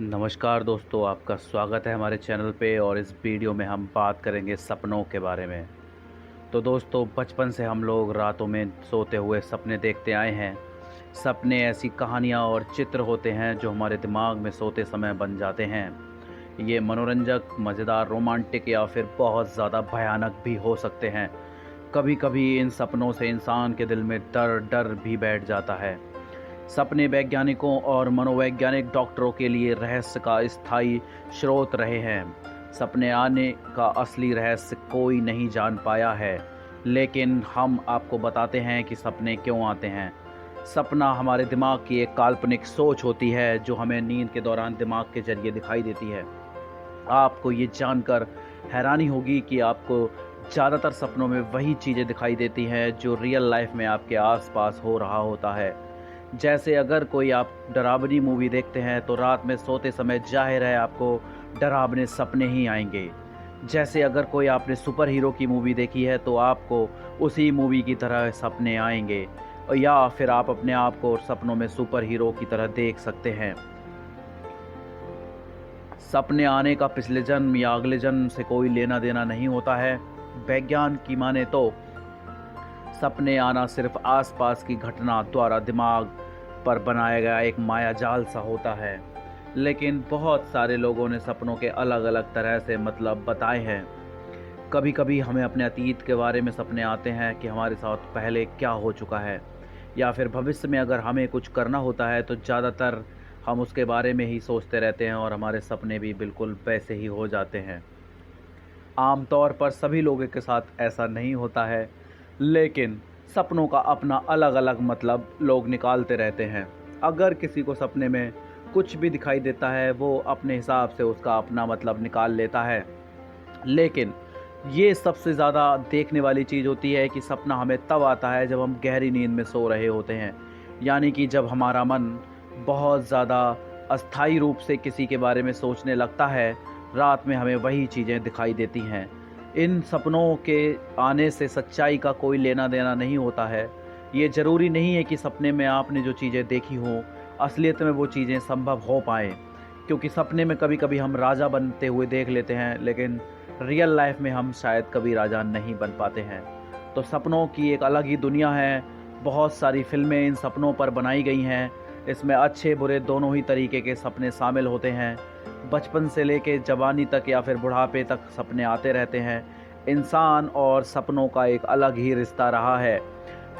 नमस्कार दोस्तों, आपका स्वागत है हमारे चैनल पे। और इस वीडियो में हम बात करेंगे सपनों के बारे में। तो दोस्तों, बचपन से हम लोग रातों में सोते हुए सपने देखते आए हैं। सपने ऐसी कहानियाँ और चित्र होते हैं जो हमारे दिमाग में सोते समय बन जाते हैं। ये मनोरंजक, मज़ेदार, रोमांटिक या फिर बहुत ज़्यादा भयानक भी हो सकते हैं। कभी कभी इन सपनों से इंसान के दिल में डर डर भी बैठ जाता है। सपने वैज्ञानिकों और मनोवैज्ञानिक डॉक्टरों के लिए रहस्य का स्थायी स्रोत रहे हैं। सपने आने का असली रहस्य कोई नहीं जान पाया है, लेकिन हम आपको बताते हैं कि सपने क्यों आते हैं। सपना हमारे दिमाग की एक काल्पनिक सोच होती है जो हमें नींद के दौरान दिमाग के जरिए दिखाई देती है। आपको ये जानकर हैरानी होगी कि आपको ज़्यादातर सपनों में वही चीज़ें दिखाई देती हैं जो रियल लाइफ में आपके आसपास हो रहा होता है। जैसे अगर कोई आप डरावनी मूवी देखते हैं तो रात में सोते समय जाहिर है आपको डरावने सपने ही आएंगे। जैसे अगर कोई आपने सुपर हीरो की मूवी देखी है तो आपको उसी मूवी की तरह सपने आएंगे, और या फिर आप अपने आप को सपनों में सुपर हीरो की तरह देख सकते हैं। सपने आने का पिछले जन्म या अगले जन्म से कोई लेना देना नहीं होता है। विज्ञान की माने तो सपने आना सिर्फ आसपास की घटना द्वारा दिमाग पर बनाया गया एक माया जाल सा होता है। लेकिन बहुत सारे लोगों ने सपनों के अलग अलग तरह से मतलब बताए हैं। कभी कभी हमें अपने अतीत के बारे में सपने आते हैं कि हमारे साथ पहले क्या हो चुका है, या फिर भविष्य में अगर हमें कुछ करना होता है तो ज़्यादातर हम उसके बारे में ही सोचते रहते हैं और हमारे सपने भी बिल्कुल वैसे ही हो जाते हैं। आमतौर पर सभी लोगों के साथ ऐसा नहीं होता है, लेकिन सपनों का अपना अलग अलग मतलब लोग निकालते रहते हैं। अगर किसी को सपने में कुछ भी दिखाई देता है वो अपने हिसाब से उसका अपना मतलब निकाल लेता है। लेकिन ये सबसे ज़्यादा देखने वाली चीज़ होती है कि सपना हमें तब आता है जब हम गहरी नींद में सो रहे होते हैं, यानी कि जब हमारा मन बहुत ज़्यादा अस्थायी रूप से किसी के बारे में सोचने लगता है। रात में हमें वही चीज़ें दिखाई देती हैं। इन सपनों के आने से सच्चाई का कोई लेना देना नहीं होता है। ये ज़रूरी नहीं है कि सपने में आपने जो चीज़ें देखी हों असलियत में वो चीज़ें संभव हो पाएँ, क्योंकि सपने में कभी कभी हम राजा बनते हुए देख लेते हैं, लेकिन रियल लाइफ में हम शायद कभी राजा नहीं बन पाते हैं। तो सपनों की एक अलग ही दुनिया है। बहुत सारी फिल्में इन सपनों पर बनाई गई हैं। इसमें अच्छे बुरे दोनों ही तरीके के सपने शामिल होते हैं। बचपन से लेके जवानी तक या फिर बुढ़ापे तक सपने आते रहते हैं। इंसान और सपनों का एक अलग ही रिश्ता रहा है।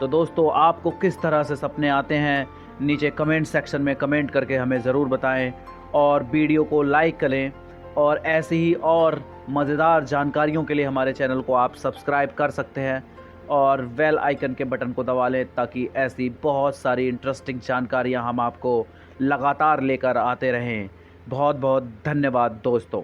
तो दोस्तों, आपको किस तरह से सपने आते हैं नीचे कमेंट सेक्शन में कमेंट करके हमें ज़रूर बताएं, और वीडियो को लाइक करें। और ऐसी ही और मज़ेदार जानकारियों के लिए हमारे चैनल को आप सब्सक्राइब कर सकते हैं और बेल आइकन के बटन को दबा लें, ताकि ऐसी बहुत सारी इंटरेस्टिंग जानकारियां हम आपको लगातार लेकर आते रहें। बहुत बहुत धन्यवाद दोस्तों।